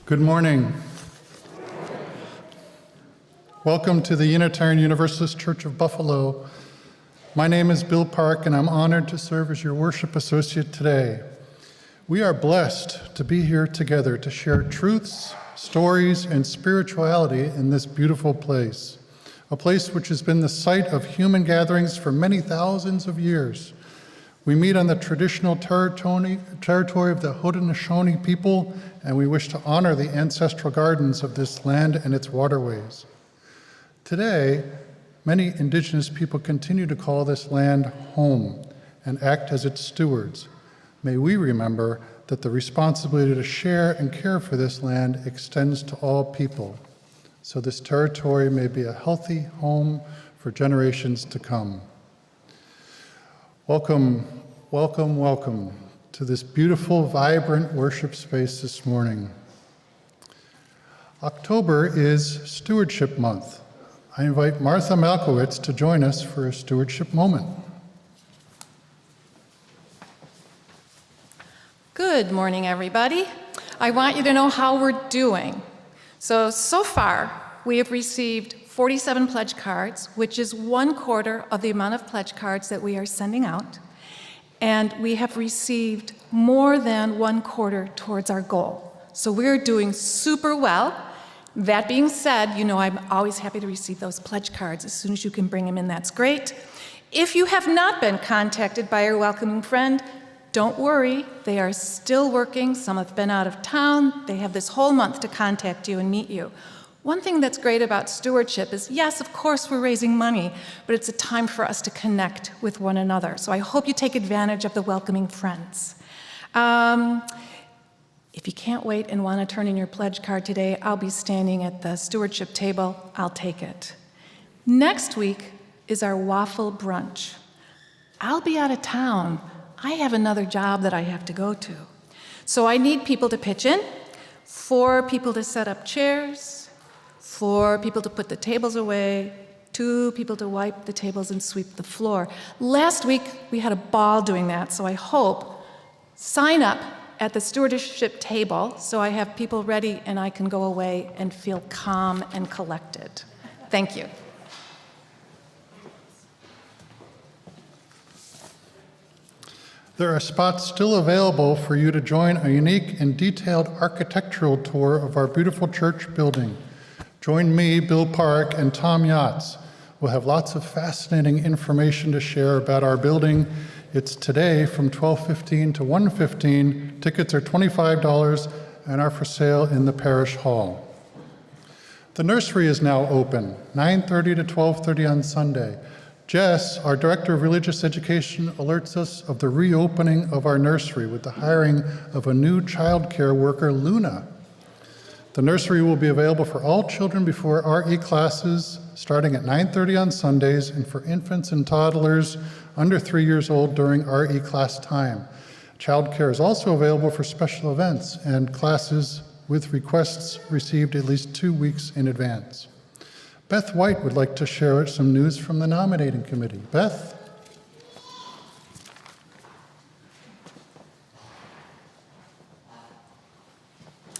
Good morning. Welcome to the Unitarian Universalist Church of Buffalo. My name is Bill Park, and I'm honored to serve as your worship associate today. We are blessed to be here together to share truths, stories, and spirituality in this beautiful place, a place which has been the site of human gatherings for many thousands of years. We meet on the traditional territory of the Haudenosaunee people, and we wish to honor the ancestral gardens of this land and its waterways. Today, many indigenous people continue to call this land home and act as its stewards. May we remember that the responsibility to share and care for this land extends to all people, so this territory may be a healthy home for generations to come. Welcome, welcome, welcome to this beautiful, vibrant worship space this morning. October is Stewardship Month. I invite Martha Malkowitz to join us for a stewardship moment. Good morning, everybody. I want you to know how we're doing. So far, we have received 47 pledge cards, which is 1/4 of the amount of pledge cards that we are sending out. And we have received more than 1/4 towards our goal. So we're doing super well. That being said, you know I'm always happy to receive those pledge cards. As soon as you can bring them in, that's great. If you have not been contacted by your welcoming friend, don't worry, they are still working. Some have been out of town. They have this whole month to contact you and meet you. One thing that's great about stewardship is, yes, of course we're raising money, but it's a time for us to connect with one another. So I hope you take advantage of the welcoming friends. If you can't wait and want to turn in your pledge card today, I'll be standing at the stewardship table. I'll take it. Next week is our waffle brunch. I'll be out of town. I have another job that I have to go to. So I need people to pitch in, 4 people to set up chairs, 4 people to put the tables away, 2 people to wipe the tables and sweep the floor. Last week, we had a ball doing that, so I hope sign up at the stewardship table so I have people ready and I can go away and feel calm and collected. Thank you. There are spots still available for you to join a unique and detailed architectural tour of our beautiful church building. Join me, Bill Park, and Tom Yachts. We'll have lots of fascinating information to share about our building. It's today from 12:15 to 1:15. Tickets are $25 and are for sale in the parish hall. The nursery is now open, 9:30 to 12:30 on Sunday. Jess, our Director of Religious Education, alerts us of the reopening of our nursery with the hiring of a new child care worker, Luna. The nursery will be available for all children before RE classes starting at 9:30 on Sundays and for infants and toddlers under 3 years old during RE class time. Childcare is also available for special events and classes with requests received at least 2 weeks in advance. Beth White would like to share some news from the nominating committee. Beth?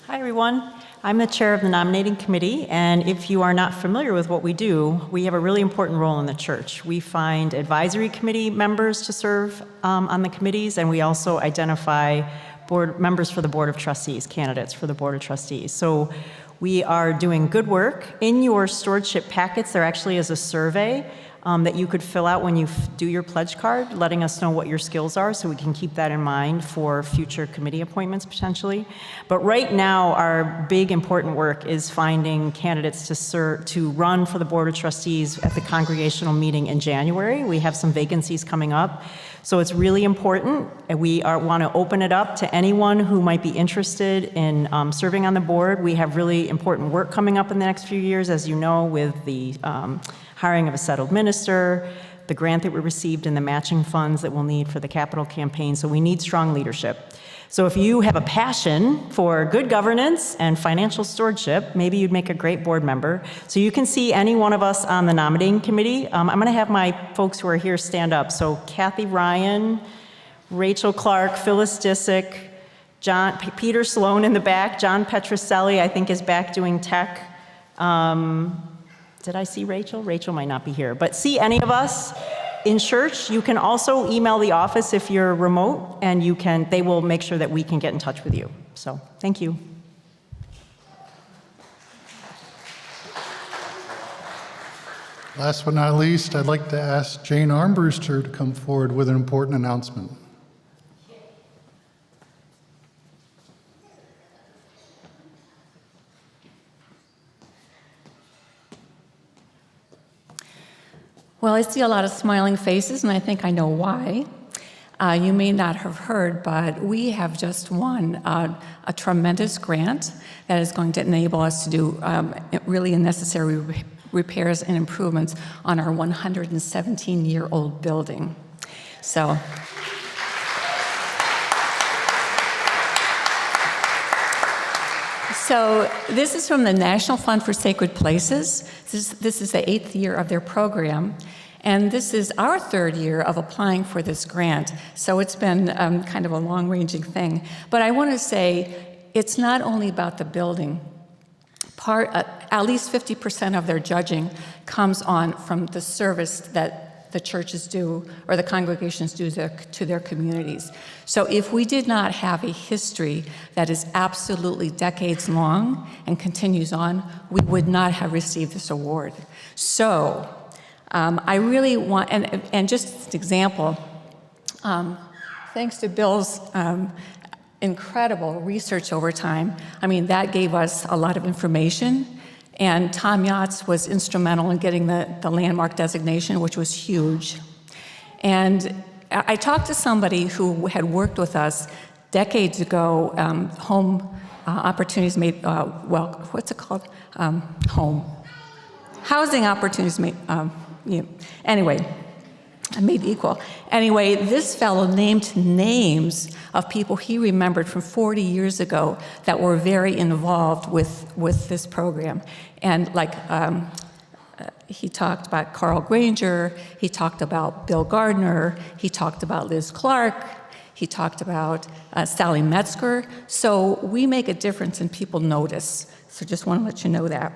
Hi, everyone. I'm the chair of the nominating committee, and if you are not familiar with what we do, we have a really important role in the church. We find advisory committee members to serve on the committees, and we also identify board members for the Board of Trustees, candidates for the Board of Trustees. So we are doing good work. In your stewardship packets, there actually is a survey that you could fill out when you do your pledge card, letting us know what your skills are so we can keep that in mind for future committee appointments potentially. But right now, our big important work is finding candidates to run for the Board of Trustees at the congregational meeting in January. We have some vacancies coming up. So it's really important, and we want to open it up to anyone who might be interested in serving on the board. We have really important work coming up in the next few years, as you know, with the hiring of a settled minister, the grant that we received, and the matching funds that we'll need for the capital campaign. So we need strong leadership. So if you have a passion for good governance and financial stewardship, maybe you'd make a great board member. So you can see any one of us on the nominating committee. I'm going to have my folks who are here stand up. So Cathy Ryan, Rachel Clark, Phyllis Disick, Peter Sloan in the back, John Petroselli, I think, is back doing tech. Did I see Rachel? Rachel might not be here, but see any of us in church. You can also email the office if you're remote, and they will make sure that we can get in touch with you. So, thank you. Last but not least, I'd like to ask Jane Armbruster to come forward with an important announcement. Well, I see a lot of smiling faces, and I think I know why. You may not have heard, but we have just won a tremendous grant that is going to enable us to do really necessary repairs and improvements on our 117-year-old building. So this is from the National Fund for Sacred Places. This is the 8th year of their program. And this is our 3rd year of applying for this grant. So it's been kind of a long-ranging thing. But I want to say it's not only about the building. At least 50% of their judging comes from the service that the churches do or the congregations do to their communities. So if we did not have a history that is absolutely decades long and continues on, we would not have received this award. So I really want, and just an example, thanks to Bill's incredible research over time, I mean, that gave us a lot of information. And Tom Yachts was instrumental in getting the landmark designation, which was huge. And I talked to somebody who had worked with us decades ago, home opportunities made, what's it called? Home. Housing opportunities made, anyway, made equal. Anyway, this fellow named names of people he remembered from 40 years ago that were very involved with this program. And he talked about Carl Granger, he talked about Bill Gardner, he talked about Liz Clark, he talked about Sally Metzger. So we make a difference and people notice. So just want to let you know that.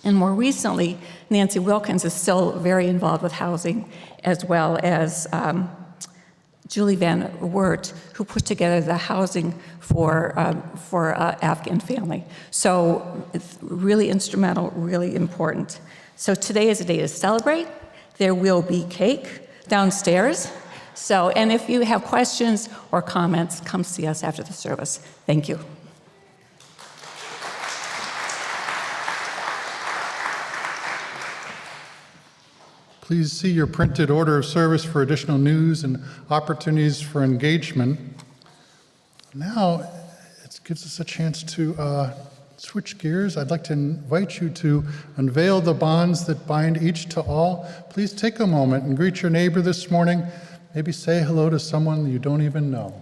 And more recently, Nancy Wilkins is still very involved with housing, as well as Julie Van Wert, who put together the housing for Afghan family. So it's really instrumental, really important. So today is a day to celebrate. There will be cake downstairs. So, and if you have questions or comments, come see us after the service. Thank you. Please see your printed order of service for additional news and opportunities for engagement. Now, it gives us a chance to switch gears. I'd like to invite you to unveil the bonds that bind each to all. Please take a moment and greet your neighbor this morning. Maybe say hello to someone you don't even know.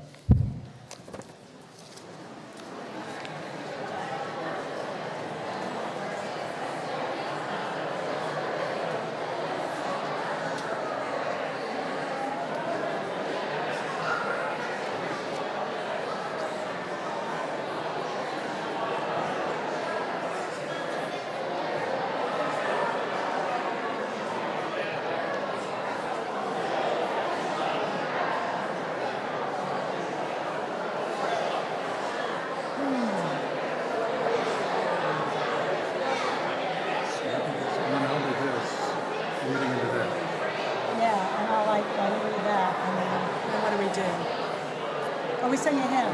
sing a hymn.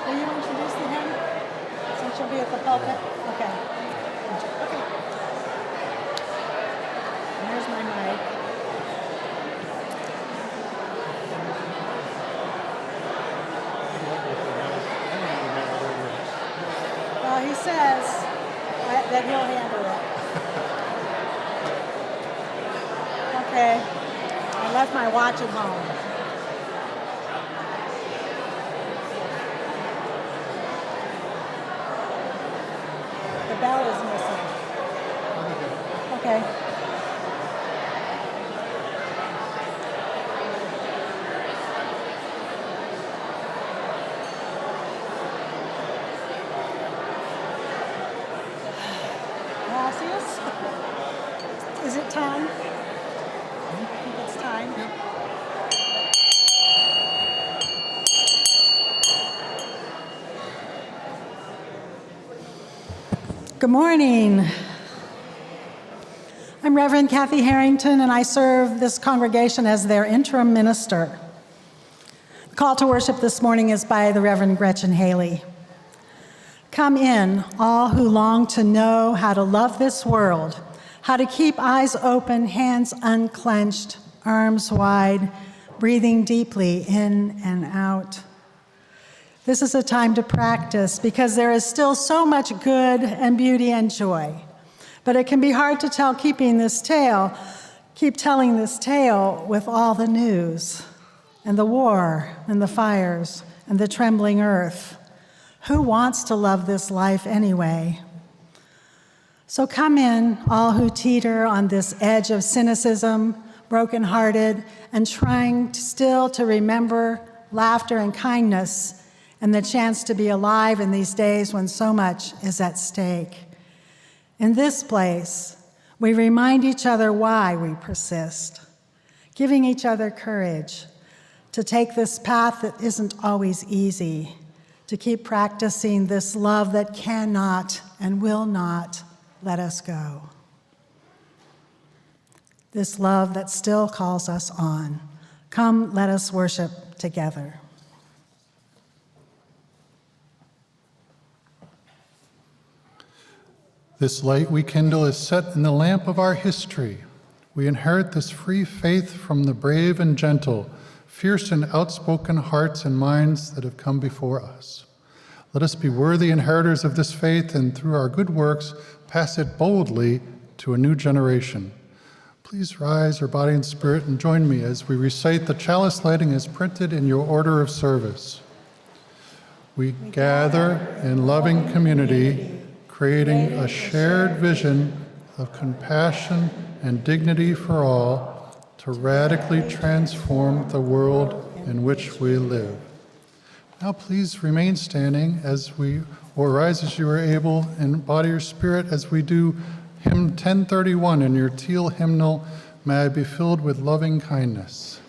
Will you introduce the hymn? Since you'll be at the pulpit? Okay. Okay. And there's my mic. Well, he says that he'll handle it. Okay. I left my watch at home. The bell is missing. Okay. Gracias. Is it time? I think it's time. Good morning. I'm Reverend Cathy Harrington, and I serve this congregation as their interim minister. The call to worship this morning is by the Reverend Gretchen Haley. Come in, all who long to know how to love this world, how to keep eyes open, hands unclenched, arms wide, breathing deeply in and out. This is a time to practice because there is still so much good and beauty and joy. But it can be hard to keep telling this tale with all the news and the war and the fires and the trembling earth. Who wants to love this life anyway? So come in, all who teeter on this edge of cynicism, brokenhearted, and trying still to remember laughter and kindness and the chance to be alive in these days when so much is at stake. In this place, we remind each other why we persist, giving each other courage to take this path that isn't always easy, to keep practicing this love that cannot and will not let us go. This love that still calls us on. Come, let us worship together. This light we kindle is set in the lamp of our history. We inherit this free faith from the brave and gentle, fierce and outspoken hearts and minds that have come before us. Let us be worthy inheritors of this faith and through our good works, pass it boldly to a new generation. Please rise, our body and spirit, and join me as we recite the chalice lighting as printed in your order of service. We gather in loving community, creating a shared vision of compassion and dignity for all to radically transform the world in which we live. Now please remain standing or rise as you are able and body or spirit as we do hymn 1031 in your teal hymnal, May I be filled with loving kindness.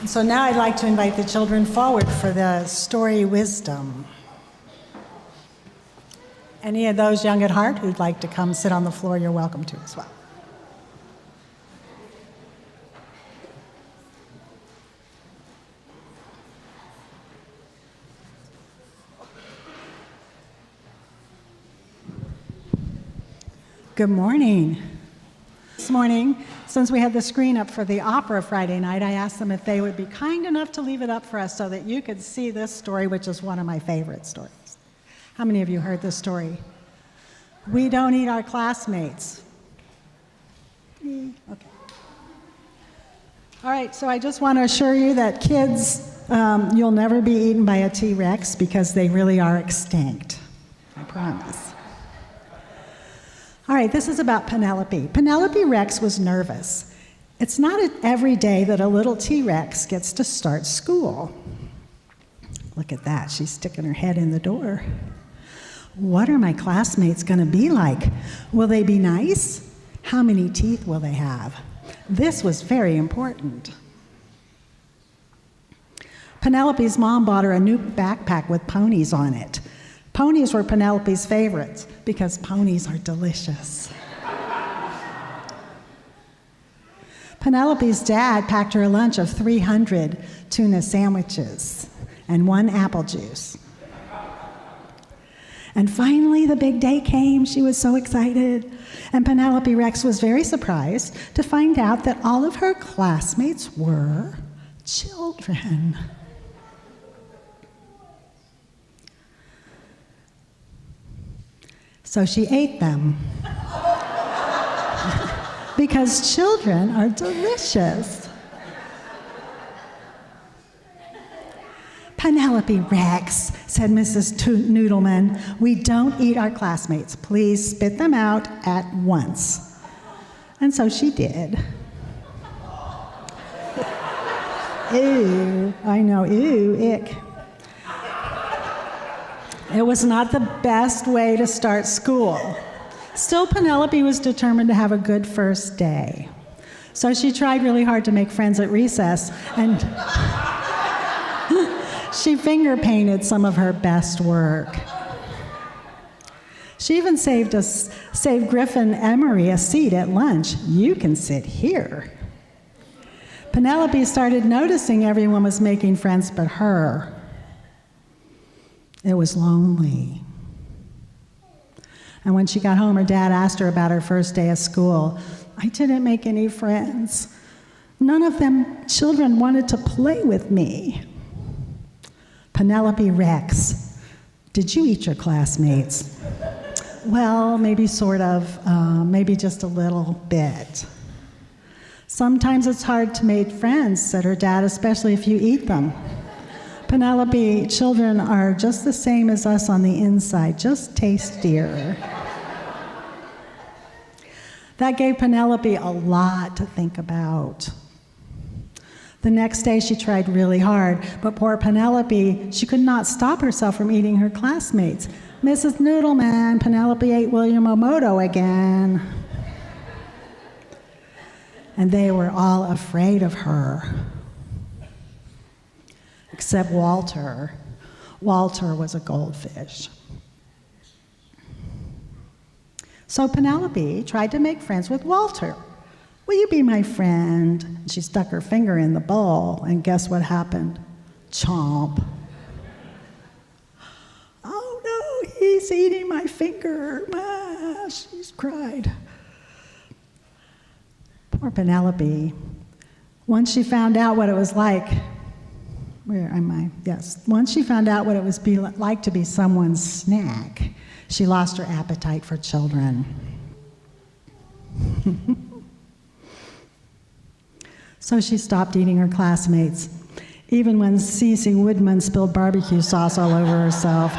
So now I'd like to invite the children forward for the story wisdom. Any of those young at heart who'd like to come sit on the floor, you're welcome to as well. Good morning. This morning, since we had the screen up for the opera Friday night, I asked them if they would be kind enough to leave it up for us so that you could see this story, which is one of my favorite stories. How many of you heard this story? We don't eat our classmates. Okay. All right, so I just want to assure you that kids, you'll never be eaten by a T-Rex because they really are extinct. I promise. All right, this is about Penelope. Penelope Rex was nervous. It's not every day that a little T-Rex gets to start school. Look at that, she's sticking her head in the door. What are my classmates going to be like? Will they be nice? How many teeth will they have? This was very important. Penelope's mom bought her a new backpack with ponies on it. Ponies were Penelope's favorites because ponies are delicious. Penelope's dad packed her a lunch of 300 tuna sandwiches and 1 apple juice. And finally, the big day came. She was so excited. And Penelope Rex was very surprised to find out that all of her classmates were children. So she ate them. Because children are delicious. Penelope Rex, said Mrs. Noodleman, we don't eat our classmates. Please spit them out at once. And so she did. Ew, I know, ew, ick. It was not the best way to start school. Still, Penelope was determined to have a good first day. So she tried really hard to make friends at recess, and she finger painted some of her best work. She even saved Griffin Emery a seat at lunch. You can sit here. Penelope started noticing everyone was making friends but her. It was lonely. And when she got home, her dad asked her about her first day of school. I didn't make any friends. None of them children wanted to play with me. Penelope Rex, did you eat your classmates? Well, maybe sort of, maybe just a little bit. Sometimes it's hard to make friends, said her dad, especially if you eat them. Penelope, children are just the same as us on the inside, just tastier. That gave Penelope a lot to think about. The next day she tried really hard, but poor Penelope, she could not stop herself from eating her classmates. Mrs. Noodleman, Penelope ate William Omoto again. And they were all afraid of her. Except Walter. Walter was a goldfish. So Penelope tried to make friends with Walter. Will you be my friend? She stuck her finger in the bowl, and guess what happened? Chomp. Oh no, he's eating my finger. Ah, she's cried. Poor Penelope. Once she found out what it was like, where am I? Yes. Once she found out what it was like to be someone's snack, she lost her appetite for children. So she stopped eating her classmates, even when Cece Woodman spilled barbecue sauce all over herself.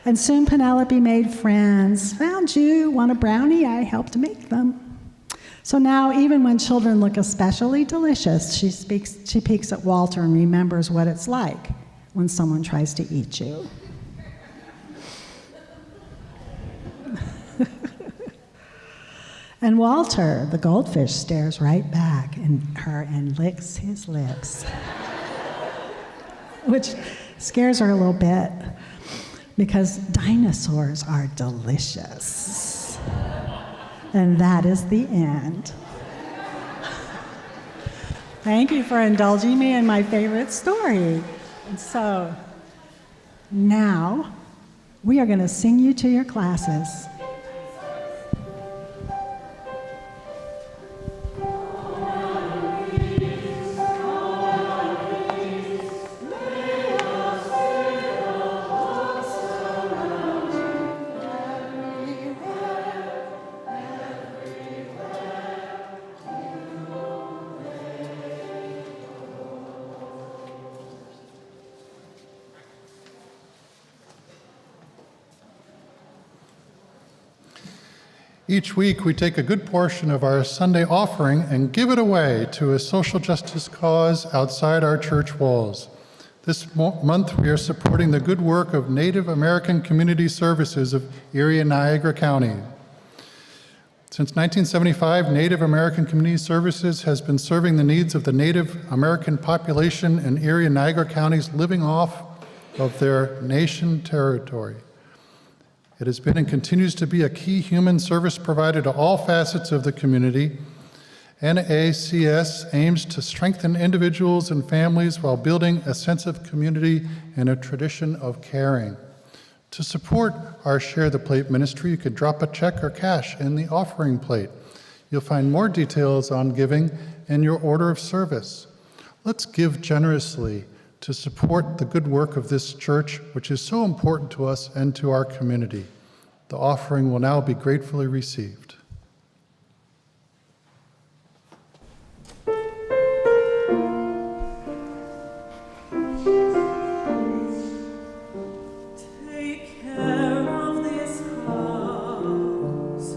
And soon Penelope made friends. Found you, want a brownie? I helped make them. So now, even when children look especially delicious, she peeks at Walter and remembers what it's like when someone tries to eat you. And Walter, the goldfish, stares right back at her and licks his lips, which scares her a little bit because dinosaurs are delicious. And that is the end. Thank you for indulging me in my favorite story. And so now we are going to sing you to your classes. Each week, we take a good portion of our Sunday offering and give it away to a social justice cause outside our church walls. This month, we are supporting the good work of Native American Community Services of Erie and Niagara County. Since 1975, Native American Community Services has been serving the needs of the Native American population in Erie and Niagara counties living off of their nation territory. It has been and continues to be a key human service provider to all facets of the community. NACS aims to strengthen individuals and families while building a sense of community and a tradition of caring. To support our Share the Plate ministry, you could drop a check or cash in the offering plate. You'll find more details on giving in your order of service. Let's give generously to support the good work of this church, which is so important to us and to our community. The offering will now be gratefully received. Take care of this house,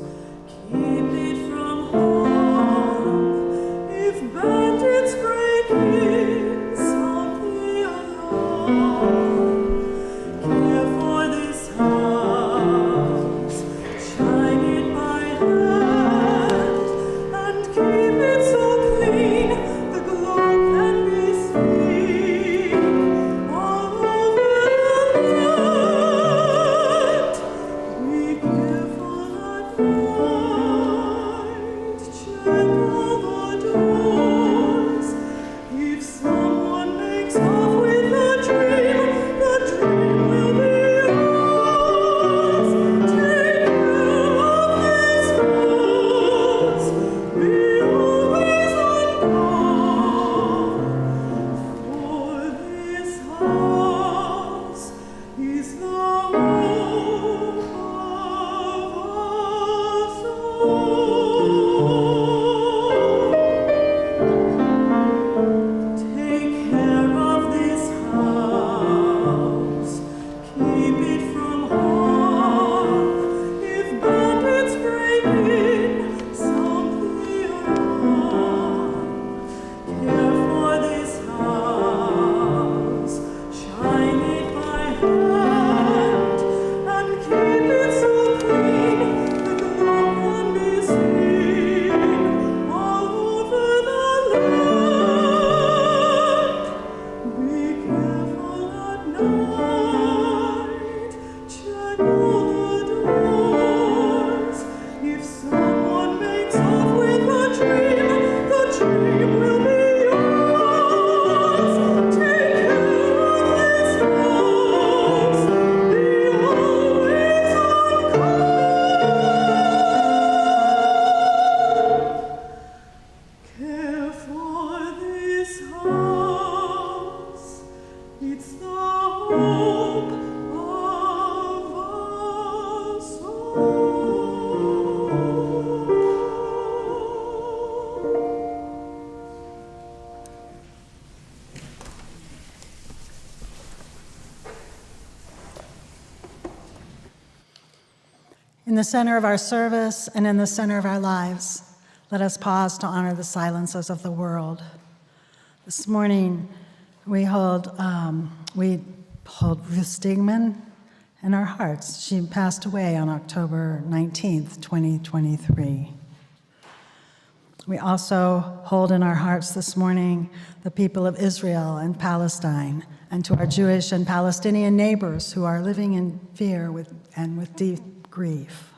keep it from harm. If bandits break in, sound the alarm. Care for this house, shine it by hand, and keep it so clean the glow can be seen all over the land. Be careful at night, check all the doors. If someone makes off with a dream, the dream will be yours. Take care of this house, be always on guard. For this house is the hope of us all. Take care of this house, keep it from harm. If bandits break in, sound the alarm. Care for this house, shine it by hand, and keep it so clean the glow can be seen all over the land. Be careful at night, check all the doors. If someone makes off with a dream, the dream will be yours. Take care of this house, be always on guard. Care for this house, it's the hope of us all. In the center of our service and in the center of our lives, let us pause to honor the silences of the world. This morning, we hold Ruth Stigman in our hearts. She passed away on October 19th, 2023. We also hold in our hearts this morning the people of Israel and Palestine, and to our Jewish and Palestinian neighbors who are living in fear and with deep grief.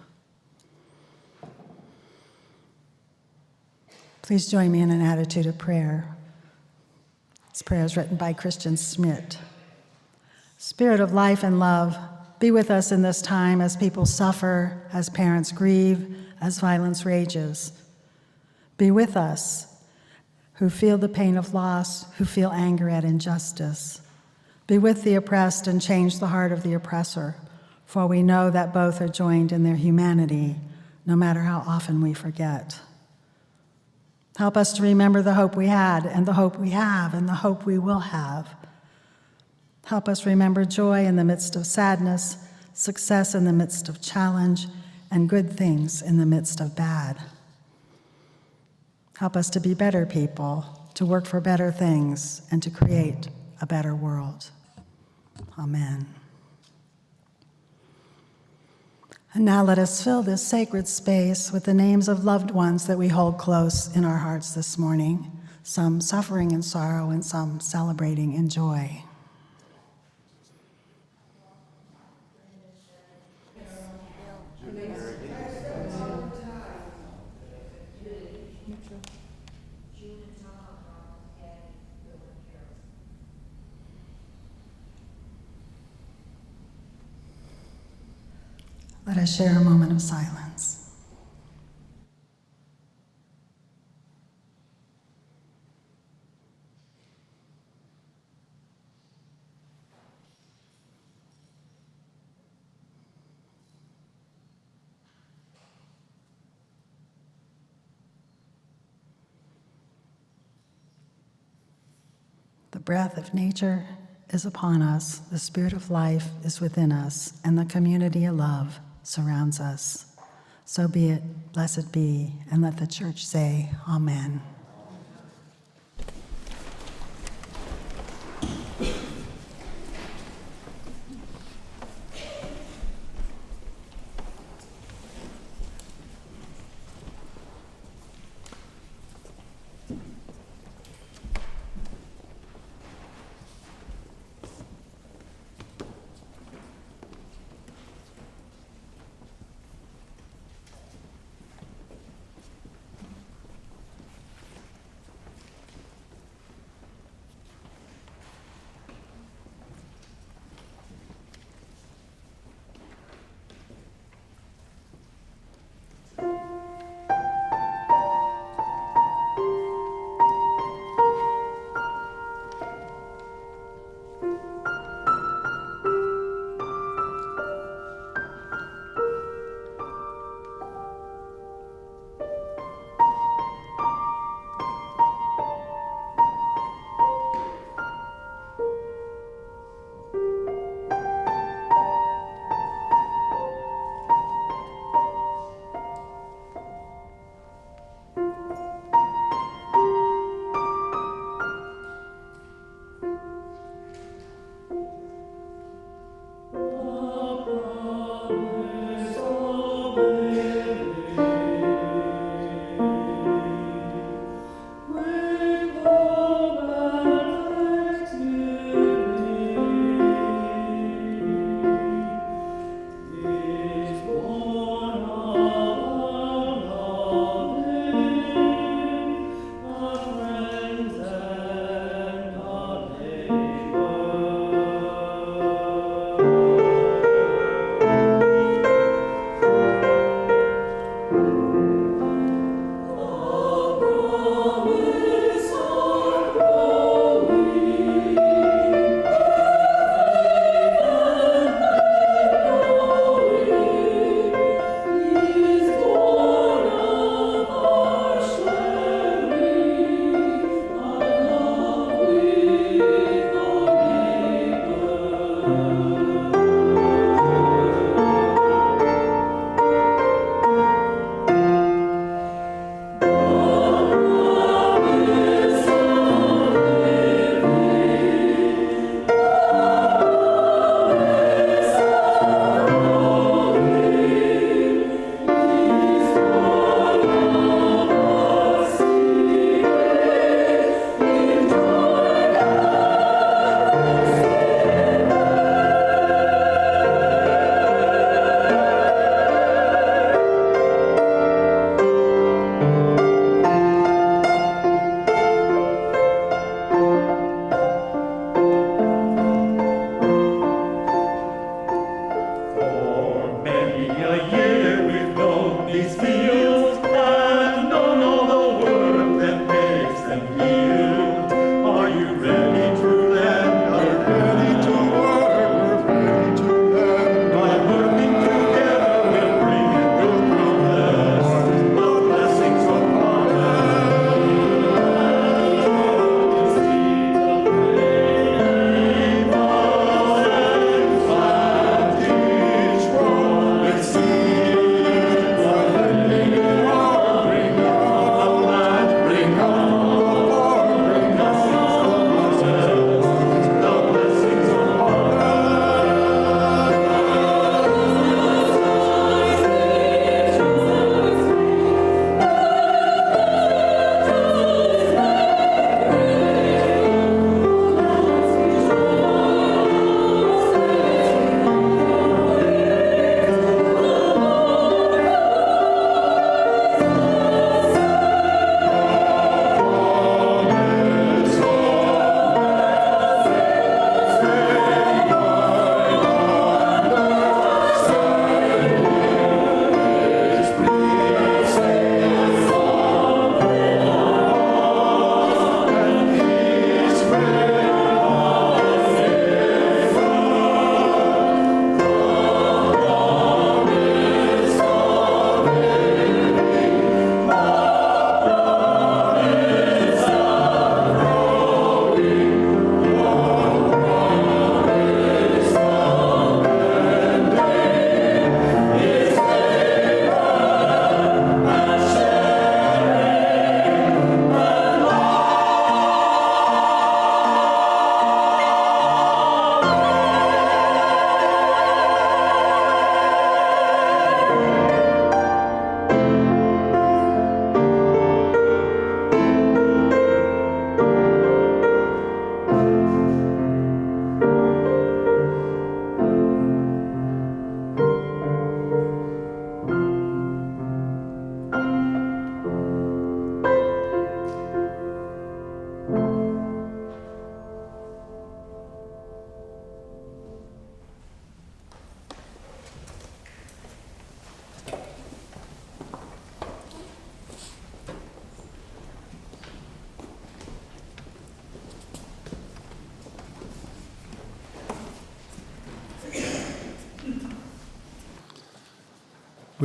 Please join me in an attitude of prayer. This prayer is written by Christian Schmidt. Spirit of life and love, be with us in this time as people suffer, as parents grieve, as violence rages. Be with us who feel the pain of loss, who feel anger at injustice. Be with the oppressed and change the heart of the oppressor, for we know that both are joined in their humanity, no matter how often we forget. Help us to remember the hope we had, and the hope we have, and the hope we will have. Help us remember joy in the midst of sadness, success in the midst of challenge, and good things in the midst of bad. Help us to be better people, to work for better things, and to create a better world. Amen. And now let us fill this sacred space with the names of loved ones that we hold close in our hearts this morning, some suffering in sorrow and some celebrating in joy. Let us share a moment of silence. The breath of nature is upon us, the spirit of life is within us, and the community of love surrounds us. So be it, blessed be, and let the church say, Amen.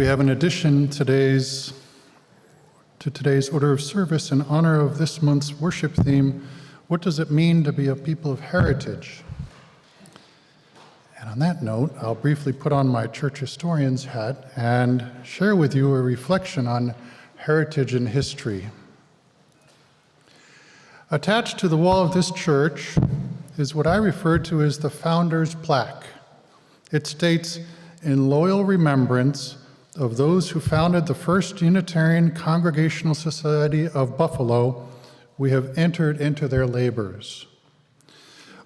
we have an addition to today's order of service in honor of this month's worship theme, what does it mean to be a people of heritage? And on that note, I'll briefly put on my church historian's hat and share with you a reflection on heritage and history. Attached to the wall of this church is what I refer to as the Founder's Plaque. It states, "In loyal remembrance of those who founded the first Unitarian Congregational Society of Buffalo, we have entered into their labors."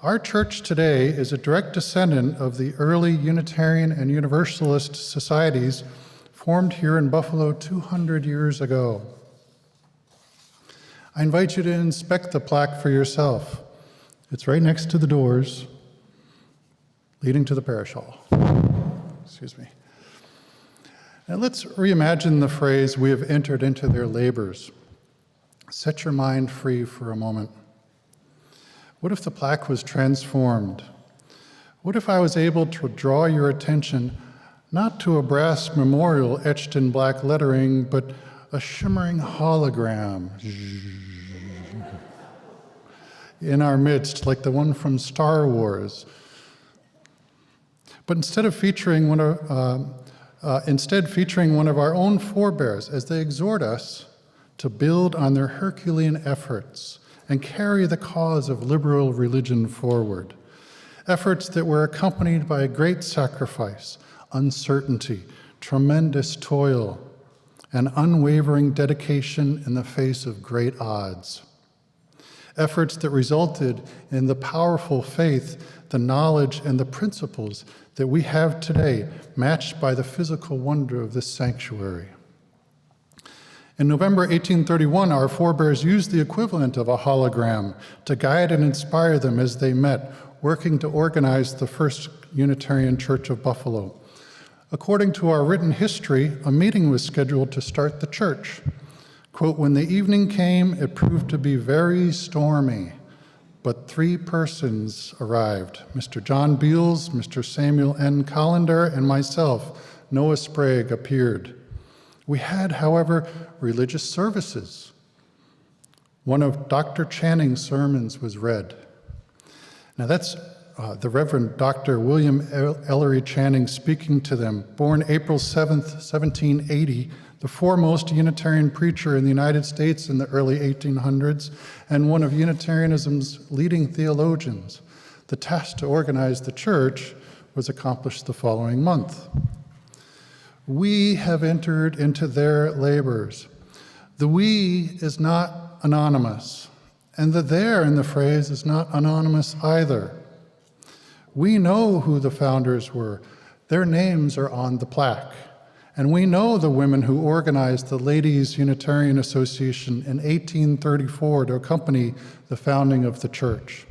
Our church today is a direct descendant of the early Unitarian and Universalist societies formed here in Buffalo 200 years ago. I invite you to inspect the plaque for yourself. It's right next to the doors leading to the parish hall. Excuse me. Now let's reimagine the phrase, "we have entered into their labors." Set your mind free for a moment. What if the plaque was transformed? What if I was able to draw your attention not to a brass memorial etched in black lettering, but a shimmering hologram in our midst, like the one from Star Wars? But instead featuring one of our own forebears as they exhort us to build on their Herculean efforts and carry the cause of liberal religion forward. Efforts that were accompanied by great sacrifice, uncertainty, tremendous toil, and unwavering dedication in the face of great odds. Efforts that resulted in the powerful faith, the knowledge, and the principles that we have today, matched by the physical wonder of this sanctuary. In November 1831, our forebears used the equivalent of a hologram to guide and inspire them as they met, working to organize the first Unitarian Church of Buffalo. According to our written history, a meeting was scheduled to start the church. Quote, "When the evening came, it proved to be very stormy, but 3 persons arrived, Mr. John Beals, Mr. Samuel N. Collender, and myself, Noah Sprague, appeared. We had, however, religious services. One of Dr. Channing's sermons was read." Now that's the Reverend Dr. William Ellery Channing speaking to them, born April 7th, 1780, the foremost Unitarian preacher in the United States in the early 1800s, and one of Unitarianism's leading theologians. The task to organize the church was accomplished the following month. We have entered into their labors. The we is not anonymous, and the there in the phrase is not anonymous either. We know who the founders were. Their names are on the plaque. And we know the women who organized the Ladies Unitarian Association in 1834 to accompany the founding of the church.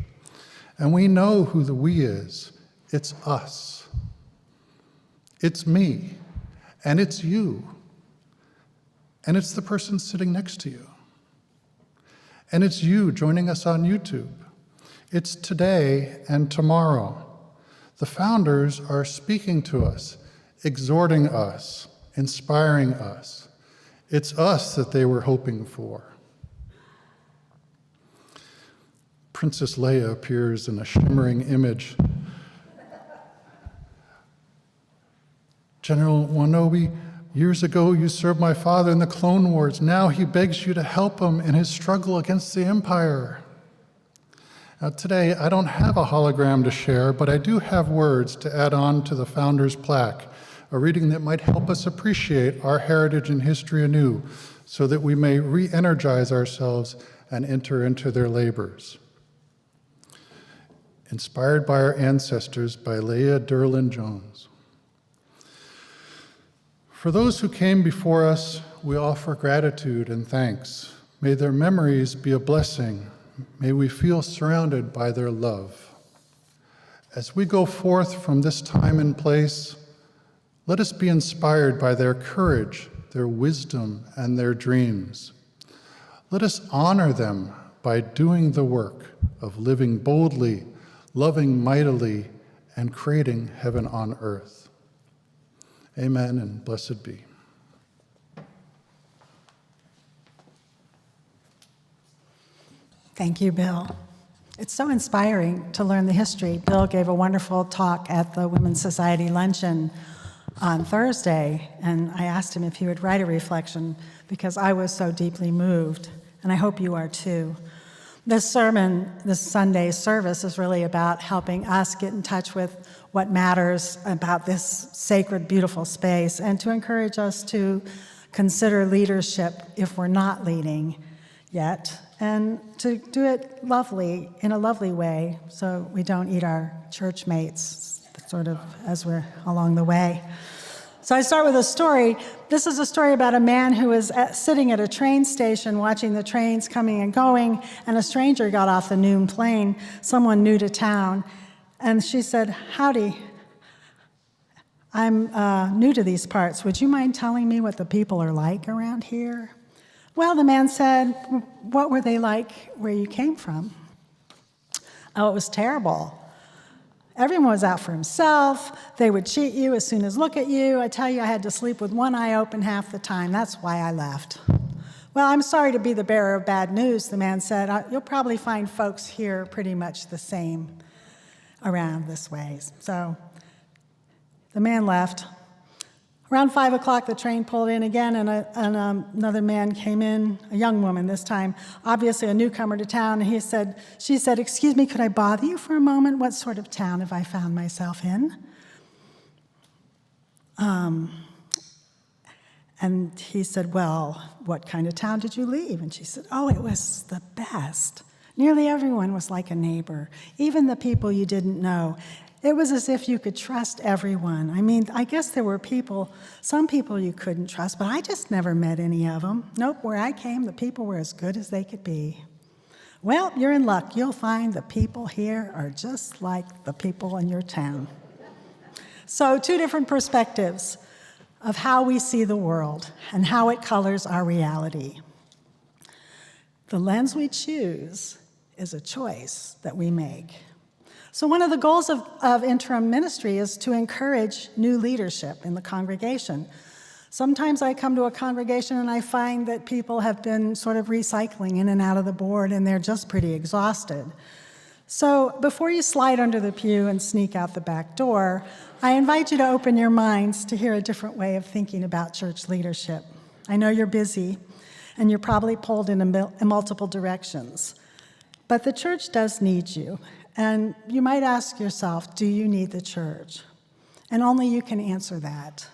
And we know who the we is. It's us. It's me. And it's you. And it's the person sitting next to you. And it's you joining us on YouTube. It's today and tomorrow. The founders are speaking to us, exhorting us, inspiring us. It's us that they were hoping for. Princess Leia appears in a shimmering image. General Wanobi, years ago you served my father in the Clone Wars. Now he begs you to help him in his struggle against the Empire. Now today, I don't have a hologram to share, but I do have words to add on to the Founder's Plaque, a reading that might help us appreciate our heritage and history anew, so that we may re-energize ourselves and enter into their labors. Inspired by our ancestors, by Leah Derlin Jones. For those who came before us, we offer gratitude and thanks. May their memories be a blessing. May we feel surrounded by their love. As we go forth from this time and place, let us be inspired by their courage, their wisdom, and their dreams. Let us honor them by doing the work of living boldly, loving mightily, and creating heaven on earth. Amen, and blessed be. Thank you, Bill. It's so inspiring to learn the history. Bill gave a wonderful talk at the Women's Society luncheon on Thursday, and I asked him if he would write a reflection because I was so deeply moved, and I hope you are too. This sermon, this Sunday service, is really about helping us get in touch with what matters about this sacred, beautiful space, and to encourage us to consider leadership if we're not leading yet, and to do it in a lovely way, so we don't eat our church mates sort of as we're along the way. So I start with a story. This is a story about a man who was sitting at a train station watching the trains coming and going, and a stranger got off the noon plane, someone new to town, and she said, "Howdy, I'm new to these parts. Would you mind telling me what the people are like around here?" Well, the man said, "What were they like where you came from?" "Oh, it was terrible. Everyone was out for himself. They would cheat you as soon as look at you. I tell you, I had to sleep with one eye open half the time. That's why I left." "Well, I'm sorry to be the bearer of bad news," the man said. "You'll probably find folks here pretty much the same around this way." So the man left. Around 5 o'clock, the train pulled in again, and another man came in, a young woman this time, obviously a newcomer to town, and she said, "Excuse me, could I bother you for a moment? What sort of town have I found myself in?" And he said, "Well, what kind of town did you leave?" And she said, "Oh, it was the best. Nearly everyone was like a neighbor, even the people you didn't know. It was as if you could trust everyone. I mean, I guess there were some people you couldn't trust, but I just never met any of them. Nope, where I came, the people were as good as they could be." Well, you're in luck. You'll find the people here are just like the people in your town. So, two different perspectives of how we see the world and how it colors our reality. The lens we choose is a choice that we make. So one of the goals of interim ministry is to encourage new leadership in the congregation. Sometimes I come to a congregation and I find that people have been sort of recycling in and out of the board, and they're just pretty exhausted. So before you slide under the pew and sneak out the back door, I invite you to open your minds to hear a different way of thinking about church leadership. I know you're busy, and you're probably pulled in multiple directions. But the church does need you. And you might ask yourself, do you need the church? And only you can answer that.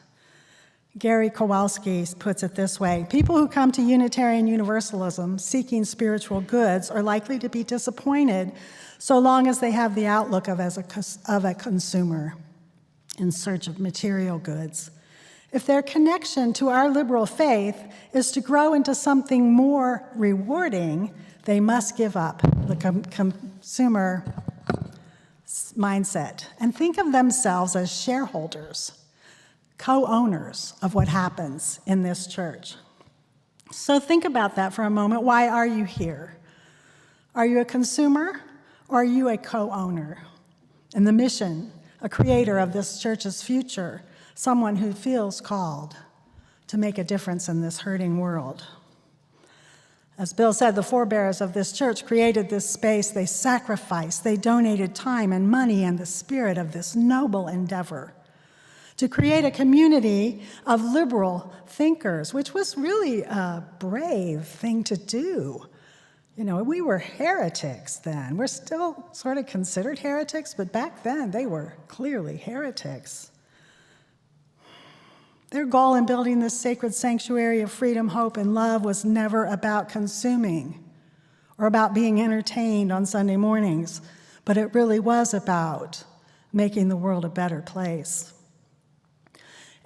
Gary Kowalski puts it this way: people who come to Unitarian Universalism seeking spiritual goods are likely to be disappointed so long as they have the outlook of a consumer in search of material goods. If their connection to our liberal faith is to grow into something more rewarding, they must give up the consumer mindset and think of themselves as shareholders, co-owners of what happens in this church. So think about that for a moment. Why are you here? Are you a consumer or are you a co-owner in the mission, a creator of this church's future, someone who feels called to make a difference in this hurting world? As Bill said, the forebears of this church created this space. They sacrificed, they donated time and money and the spirit of this noble endeavor to create a community of liberal thinkers, which was really a brave thing to do. You know, we were heretics then. We're still sort of considered heretics, but back then they were clearly heretics. Their goal in building this sacred sanctuary of freedom, hope, and love was never about consuming or about being entertained on Sunday mornings, but it really was about making the world a better place.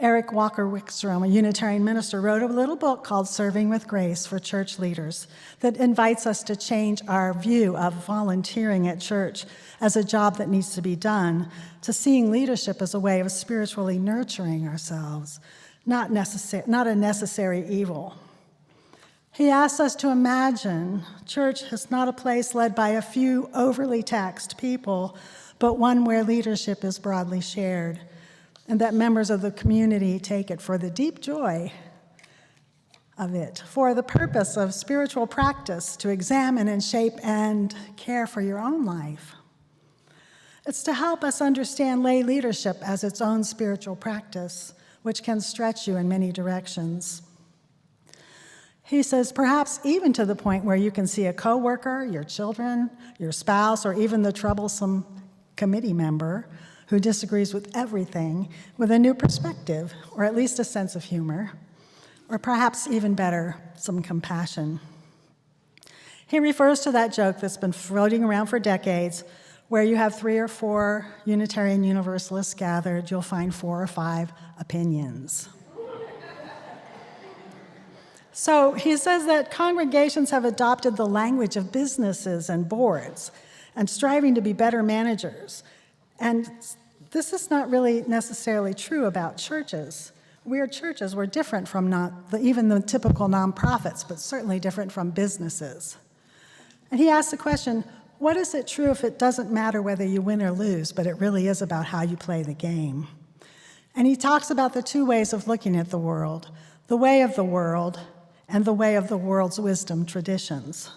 Erik Walker-Wikstrom, a Unitarian minister, wrote a little book called Serving with Grace for Church Leaders that invites us to change our view of volunteering at church as a job that needs to be done, to seeing leadership as a way of spiritually nurturing ourselves, not a necessary evil. He asks us to imagine church is not a place led by a few overly taxed people, but one where leadership is broadly shared, and that members of the community take it for the deep joy of it for the purpose of spiritual practice to examine and shape and care for your own life. It's to help us understand lay leadership as its own spiritual practice, which can stretch you in many directions. He says, perhaps even to the point where you can see a coworker, your children, your spouse, or even the troublesome committee member who disagrees with everything with a new perspective, or at least a sense of humor, or perhaps even better, some compassion. He refers to that joke that's been floating around for decades, where you have 3 or 4 Unitarian Universalists gathered, you'll find 4 or 5 opinions. So he says that congregations have adopted the language of businesses and boards and striving to be better managers. And this is not really necessarily true about churches. We're churches. We're different from even the typical nonprofits, but certainly different from businesses. And he asks the question, what is it true if it doesn't matter whether you win or lose, but it really is about how you play the game? And he talks about the 2 ways of looking at the world, the way of the world and the way of the world's wisdom traditions.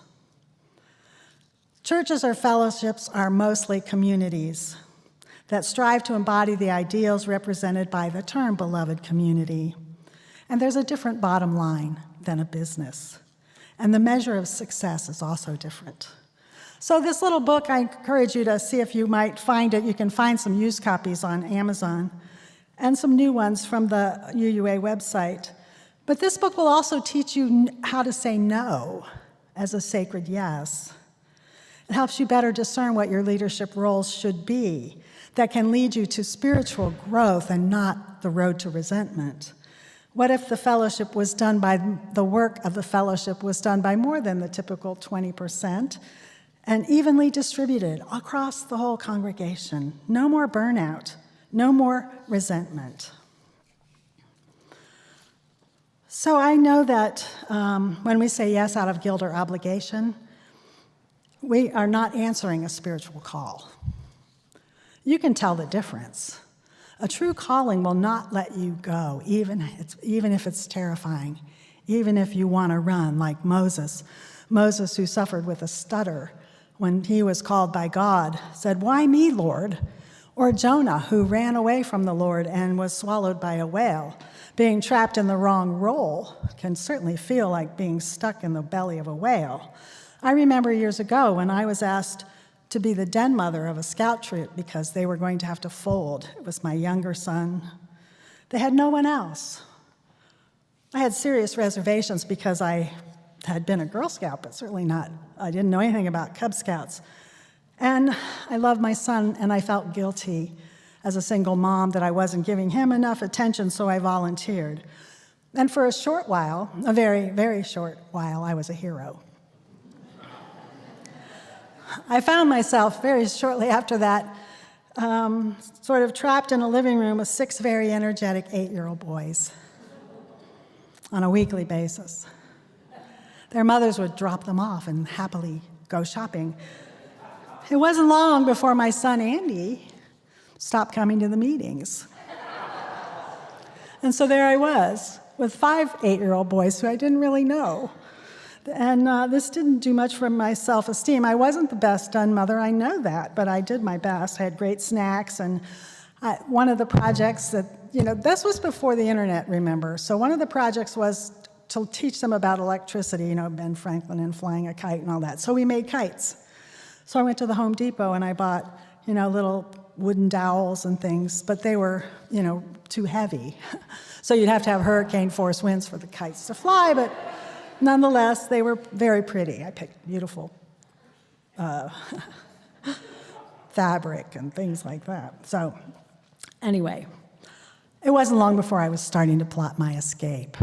Churches or fellowships are mostly communities that strive to embody the ideals represented by the term beloved community. And there's a different bottom line than a business. And the measure of success is also different. So this little book, I encourage you to see if you might find it. You can find some used copies on Amazon and some new ones from the UUA website. But this book will also teach you how to say no as a sacred yes. It helps you better discern what your leadership roles should be that can lead you to spiritual growth and not the road to resentment. What if the work of the fellowship was done by more than the typical 20% and evenly distributed across the whole congregation? No more burnout, no more resentment. So I know that when we say yes out of guilt or obligation, we are not answering a spiritual call. You can tell the difference. A true calling will not let you go, even if it's terrifying, even if you want to run, like Moses. Moses, who suffered with a stutter when he was called by God, said, "Why me, Lord?" Or Jonah, who ran away from the Lord and was swallowed by a whale. Being trapped in the wrong role can certainly feel like being stuck in the belly of a whale. I remember years ago when I was asked to be the den mother of a scout troop because they were going to have to fold. It was my younger son. They had no one else. I had serious reservations because I had been a Girl Scout, but certainly not, I didn't know anything about Cub Scouts. And I loved my son, and I felt guilty as a single mom that I wasn't giving him enough attention, so I volunteered. And for a short while, a very, very short while, I was a hero. I found myself very shortly after that sort of trapped in a living room with 6 very energetic 8-year-old boys on a weekly basis. Their mothers would drop them off and happily go shopping. It wasn't long before my son Andy stopped coming to the meetings. And so there I was with 5 8-year-old boys who I didn't really know. And this didn't do much for my self-esteem. I wasn't the best den mother, I know that, but I did my best. I had great snacks, and one of the projects that, this was before the internet, remember, so one of the projects was to teach them about electricity, Ben Franklin and flying a kite and all that. So we made kites. So I went to the Home Depot and I bought, little wooden dowels and things, but they were, too heavy. So you'd have to have hurricane force winds for the kites to fly, but nonetheless, they were very pretty. I picked beautiful fabric and things like that. So anyway, it wasn't long before I was starting to plot my escape.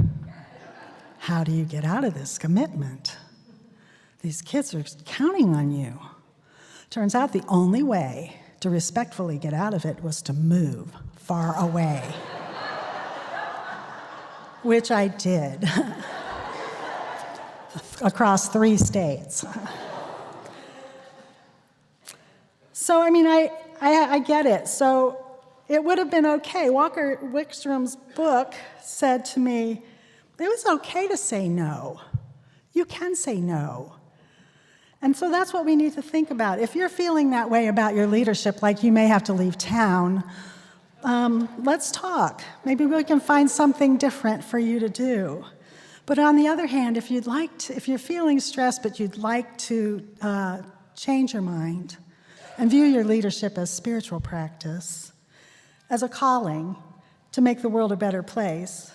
How do you get out of this commitment? These kids are counting on you. Turns out the only way to respectfully get out of it was to move far away, which I did. Across 3 states. So, I get it. So it would have been okay. Walker-Wikstrom's book said to me, It was okay to say no. You can say no. And so that's what we need to think about. If you're feeling that way about your leadership, like you may have to leave town, let's talk. Maybe we can find something different for you to do. But on the other hand, if you're feeling stressed but you'd like to change your mind and view your leadership as spiritual practice, as a calling to make the world a better place,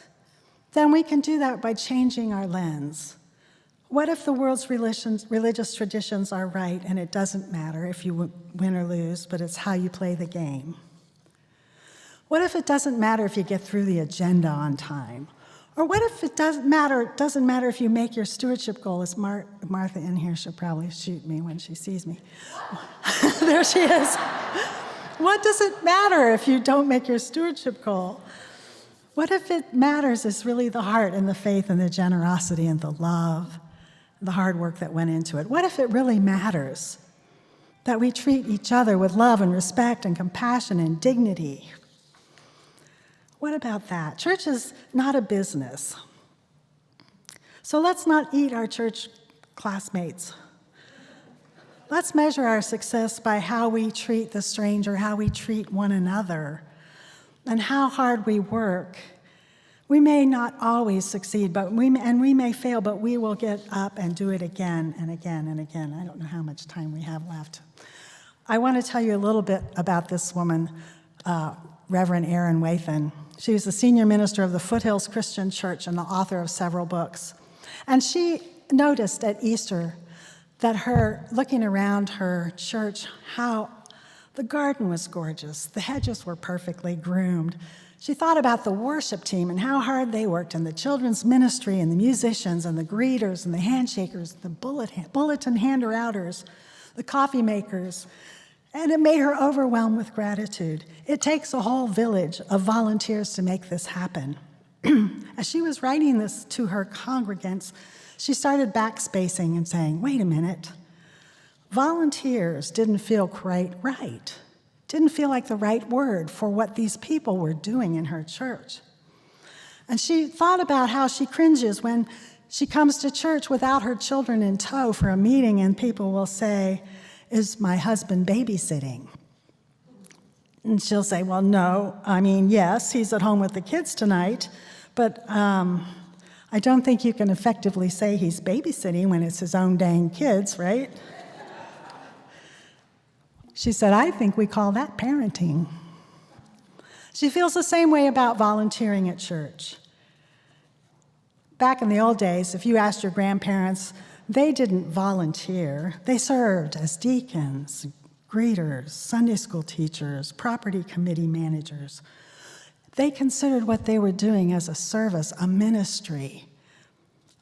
then we can do that by changing our lens. What if the world's religious traditions are right and it doesn't matter if you win or lose, but it's how you play the game? What if it doesn't matter if you get through the agenda on time? Or what if it doesn't matter if you make your stewardship goal? As Martha in here, she'll probably shoot me when she sees me. There she is. What does it matter if you don't make your stewardship goal? What if it matters is really the heart and the faith and the generosity and the love, the hard work that went into it? What if it really matters that we treat each other with love and respect and compassion and dignity? What about that? Church is not a business. So let's not eat our church classmates. Let's measure our success by how we treat the stranger, how we treat one another, and how hard we work. We may not always succeed, we may fail, but we will get up and do it again and again and again. I don't know how much time we have left. I want to tell you a little bit about this woman, Reverend Erin Wathan. She was the senior minister of the Foothills Christian Church and the author of several books. And she noticed at Easter that looking around her church, how the garden was gorgeous. The hedges were perfectly groomed. She thought about the worship team and how hard they worked, and the children's ministry and the musicians and the greeters and the handshakers, the bulletin hander-outers, the coffee makers. And it made her overwhelmed with gratitude. It takes a whole village of volunteers to make this happen. As she was writing this to her congregants, she started backspacing and saying, wait a minute, volunteers didn't feel quite right, didn't feel like the right word for what these people were doing in her church. And she thought about how she cringes when she comes to church without her children in tow for a meeting and people will say, is my husband babysitting? And she'll say, well, no, yes, he's at home with the kids tonight, but I don't think you can effectively say he's babysitting when it's his own dang kids, right? She said, I think we call that parenting. She feels the same way about volunteering at church. Back in the old days, if you asked your grandparents, they didn't volunteer. They served as deacons, greeters, Sunday school teachers, property committee managers. They considered what they were doing as a service, a ministry.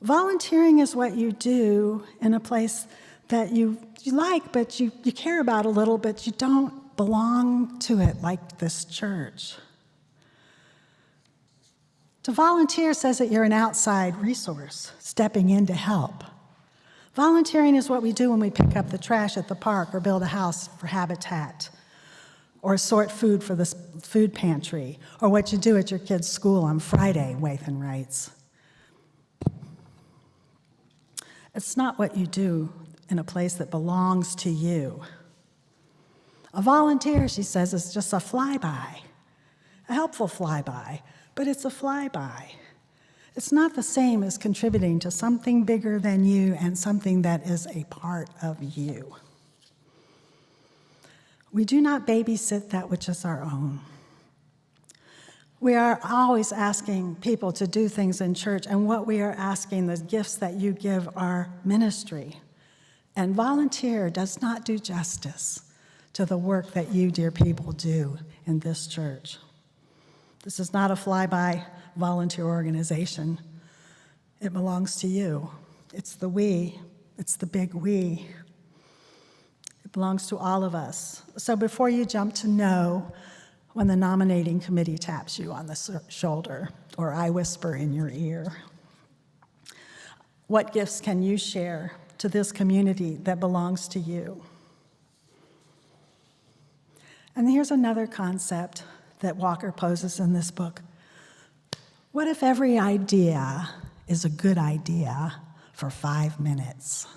Volunteering is what you do in a place that you like, but you care about a little, but you don't belong to it like this church. To volunteer says that you're an outside resource, stepping in to help. Volunteering is what we do when we pick up the trash at the park or build a house for Habitat or sort food for the food pantry or what you do at your kid's school on Friday, Wathan writes. It's not what you do in a place that belongs to you. A volunteer, she says, is just a flyby, a helpful flyby, but it's a flyby. It's not the same as contributing to something bigger than you and something that is a part of you. We do not babysit that which is our own. We are always asking people to do things in church, and what we are asking, the gifts that you give, are ministry. And volunteer does not do justice to the work that you, dear people, do in this church. This is not a flyby volunteer organization. It belongs to you. It's the we. It's the big we. It belongs to all of us. So before you jump to no, when the nominating committee taps you on the shoulder or I whisper in your ear, what gifts can you share to this community that belongs to you? And here's another concept that Walker poses in this book. What if every idea is a good idea for 5 minutes.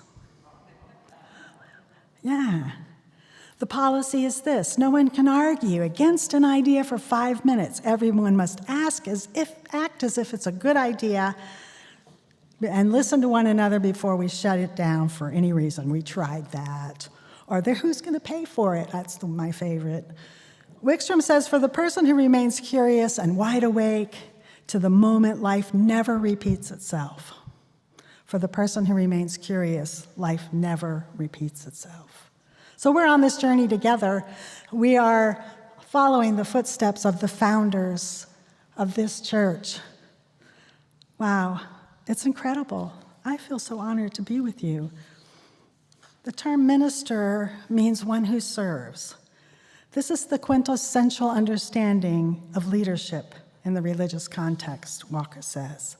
Yeah. The policy is this: no one can argue against an idea for 5 minutes. Everyone must act as if it's a good idea and listen to one another before we shut it down for any reason. We tried that. Or who's going to pay for it? That's my favorite. Wikstrom says, for the person who remains curious and wide awake to the moment, life never repeats itself. For the person who remains curious, life never repeats itself. So we're on this journey together. We are following the footsteps of the founders of this church. Wow, it's incredible. I feel so honored to be with you. The term minister means one who serves. This is the quintessential understanding of leadership in the religious context, Walker says.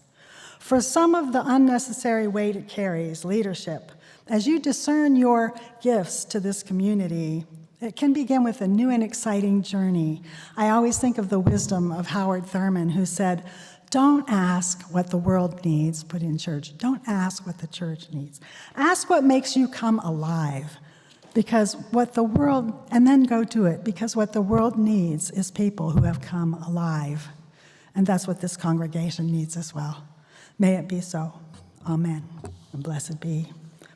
For some of the unnecessary weight it carries, leadership, as you discern your gifts to this community, it can begin with a new and exciting journey. I always think of the wisdom of Howard Thurman, who said, don't ask what the world needs, put in church. Don't ask what the church needs. Ask what makes you come alive. Because what the world, and then go to it, because what the world needs is people who have come alive. And that's what this congregation needs as well. May it be so. Amen. And blessed be.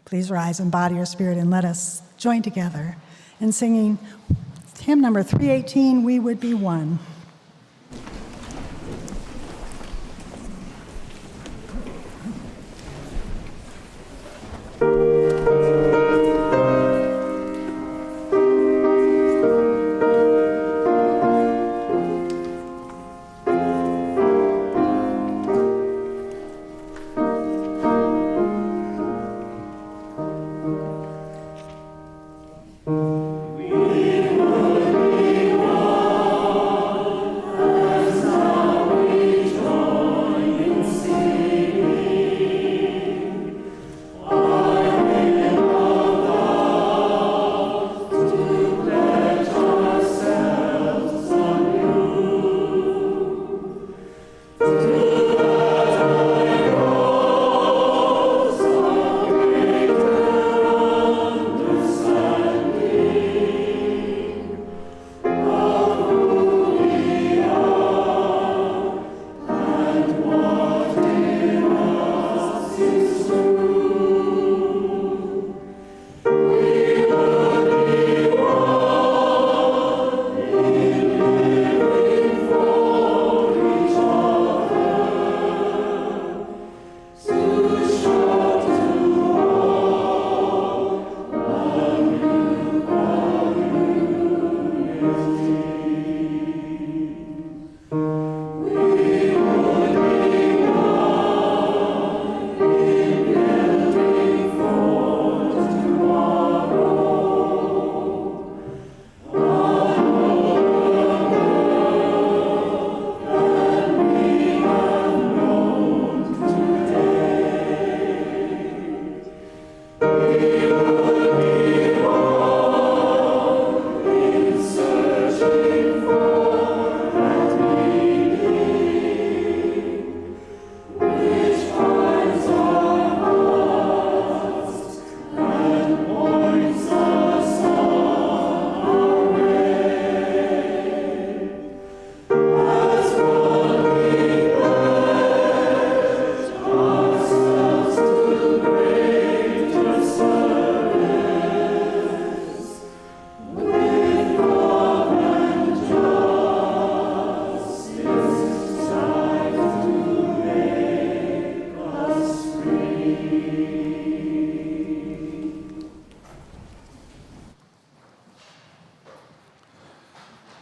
Please rise in body or spirit and let us join together in singing hymn number 318, We Would Be One.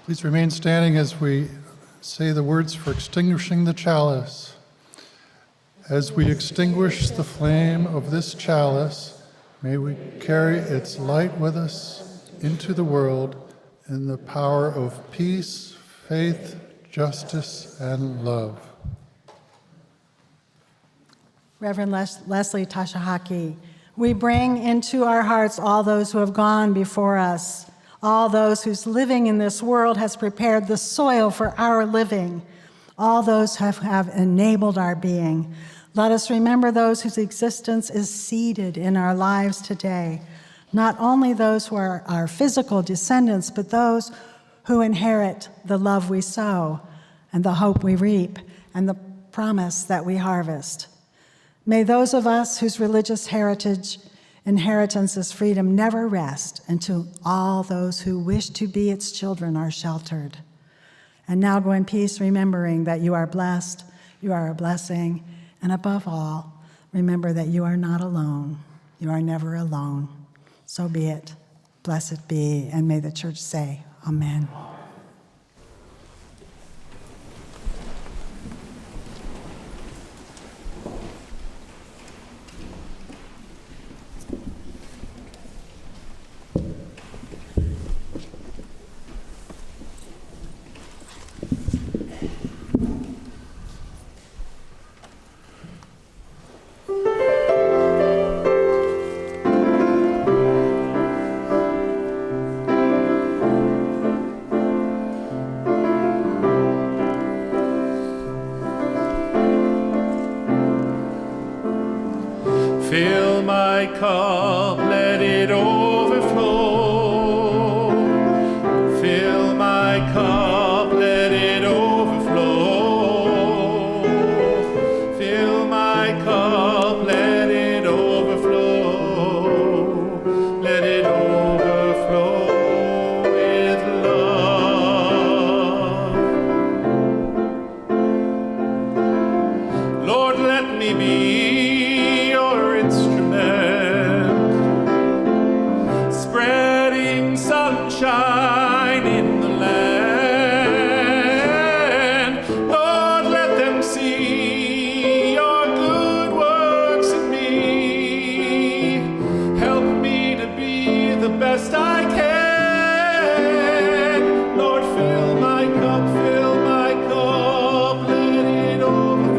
Please remain standing as we say the words for extinguishing the chalice. As we extinguish the flame of this chalice, may we carry its light with us into the world in the power of peace, faith, justice, and love. Reverend Leslie Tashahaki, we bring into our hearts all those who have gone before us, all those whose living in this world has prepared the soil for our living, all those who have enabled our being. Let us remember those whose existence is seeded in our lives today, not only those who are our physical descendants, but those who inherit the love we sow and the hope we reap and the promise that we harvest. May those of us whose religious inheritance is freedom never rest until all those who wish to be its children are sheltered. And now go in peace, remembering that you are blessed, you are a blessing, and above all, remember that you are not alone. You are never alone. So be it. Blessed be, and may the church say, Amen. Fill my cup, let it overflow. Fill my cup, let it overflow. Fill my cup, let it overflow. Let it overflow with love. Lord, let me be your instrument, spreading sunshine in the land. Lord, let them see your good works in me. Help me to be the best I can. Lord, fill my cup, fill my cup, let it overflow.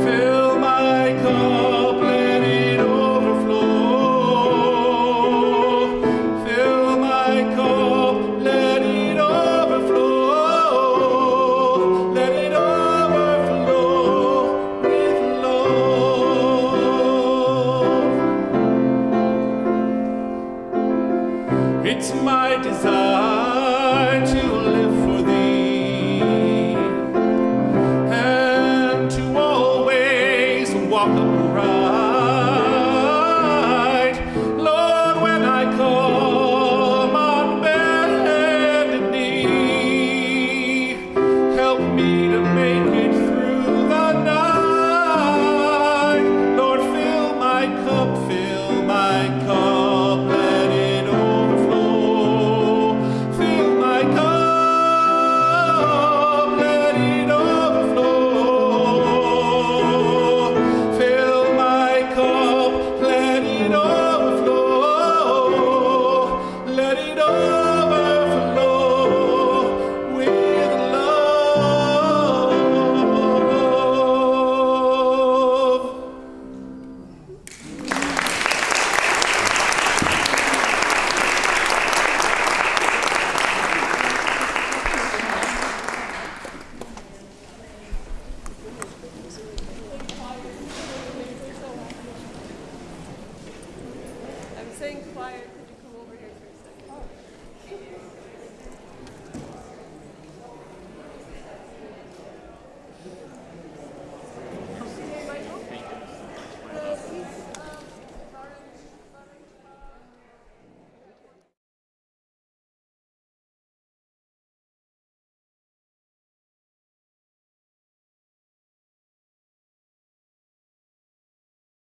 Fill my cup, let it overflow. Fill my cup, let it overflow. Let it overflow with love. It's my desire to live for thee and to always walk upright. Lord, when I come on bended knee, help me to make it through the night. Lord, fill my cup, let it overflow. Fill my cup, let it overflow. Fill my cup, let it overflow. Let it overflow with love. I'm saying quiet.